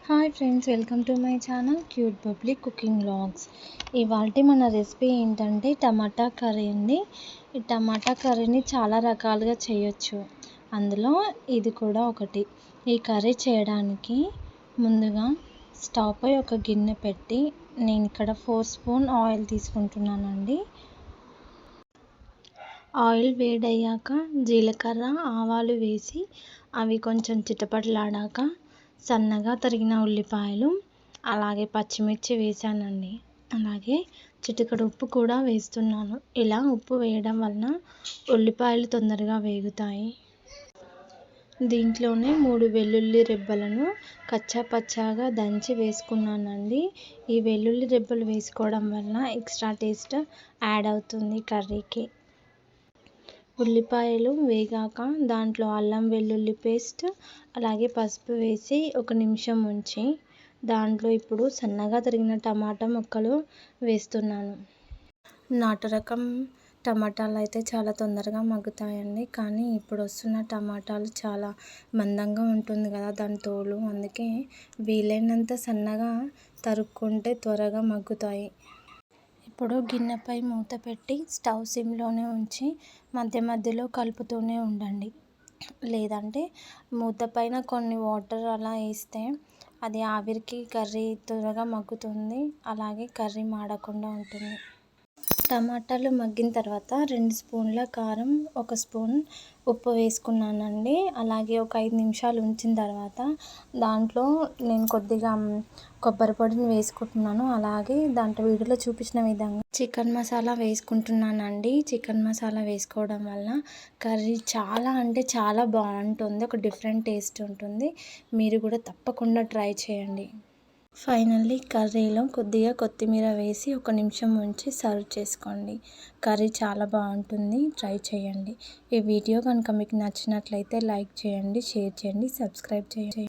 Hi friends, welcome to my channel cute bubbly cooking vlogs. ఇవాళ మన recipe ఏంటంటే టమాటా curry అండి. ఈ టమాటా కర్రీని చాలా రకాలుగా చేయొచ్చు, అందులో ఇది కూడా ఒకటి. ఈ కర్రీ చేయడానికి ముందుగా స్టవ్ పై ఒక గిన్నె పెట్టి నేను ఇక్కడ 4 స్పూన్ ఆయిల్ తీసుకుంటున్నానండి. ఆయిల్ వేడయ్యాక జీలకర్ర, ఆవాలు వేసి అవి కొంచెం చిటపటలాడాక సన్నగా తరిగిన ఉల్లిపాయలు, అలాగే పచ్చిమిర్చి వేసానండి. అలాగే చిటికెడు ఉప్పు కూడా వేస్తున్నాను. ఇలా ఉప్పు వేయడం వలన ఉల్లిపాయలు తొందరగా వేగుతాయి. దీంట్లోనే 3 వెల్లుల్లి రెబ్బలను కచ్చా పచ్చాగా దంచి వేసుకున్నానండి. ఈ వెల్లుల్లి రెబ్బలు వేసుకోవడం వలన ఎక్స్ట్రా టేస్ట్ యాడ్ అవుతుంది కర్రీకి. ఉల్లిపాయలు వేగాక దాంట్లో అల్లం వెల్లుల్లి పేస్ట్, అలాగే పసుపు వేసి 1 నిమిషం ఉంచి దాంట్లో ఇప్పుడు సన్నగా తరిగిన టమాటా ముక్కలు వేస్తున్నాను. నాటు రకం టమాటాలు అయితే చాలా తొందరగా మగ్గుతాయండి, కానీ ఇప్పుడు వస్తున్న టమాటాలు చాలా మందంగా ఉంటుంది కదా దాని తోలు, అందుకే వీలైనంత సన్నగా తరుక్కుంటే త్వరగా మగ్గుతాయి. ఇప్పుడు గిన్నెపై మూత పెట్టి స్టవ్ సిమ్లోనే ఉంచి మధ్య మధ్యలో కలుపుతూనే ఉండండి. లేదంటే మూత పైన కొన్ని వాటర్ అలా వేస్తే అది ఆవిరికి కర్రీ త్వరగా మగ్గుతుంది, అలాగే కర్రీ మాడకుండా ఉంటుంది. టమాటాలు మగ్గిన తర్వాత 2 స్పూన్ల కారం, 1 స్పూన్ ఉప్పు వేసుకున్నానండి. అలాగే ఒక 5 నిమిషాలు ఉంచిన తర్వాత దాంట్లో నేను కొద్దిగా కొబ్బరి పొడిని వేసుకుంటున్నాను. అలాగే దాంట్లో వీడియోలో చూపించిన విధంగా చికెన్ మసాలా వేసుకుంటున్నానండి. చికెన్ మసాలా వేసుకోవడం వల్ల కర్రీ చాలా అంటే చాలా బాగుంటుంది, ఒక డిఫరెంట్ టేస్ట్ ఉంటుంది. మీరు కూడా తప్పకుండా ట్రై చేయండి. ఫైనల్లీ కర్రీలో కొద్దిగా కొత్తిమీర వేసి 1 నిమిషం ఉంచి సర్వ్ చేసుకోండి. కర్రీ చాలా బాగుంటుంది, ట్రై చేయండి. ఈ వీడియో కనుక మీకు నచ్చినట్లయితే లైక్ చేయండి, షేర్ చేయండి, సబ్స్క్రైబ్ చేయండి.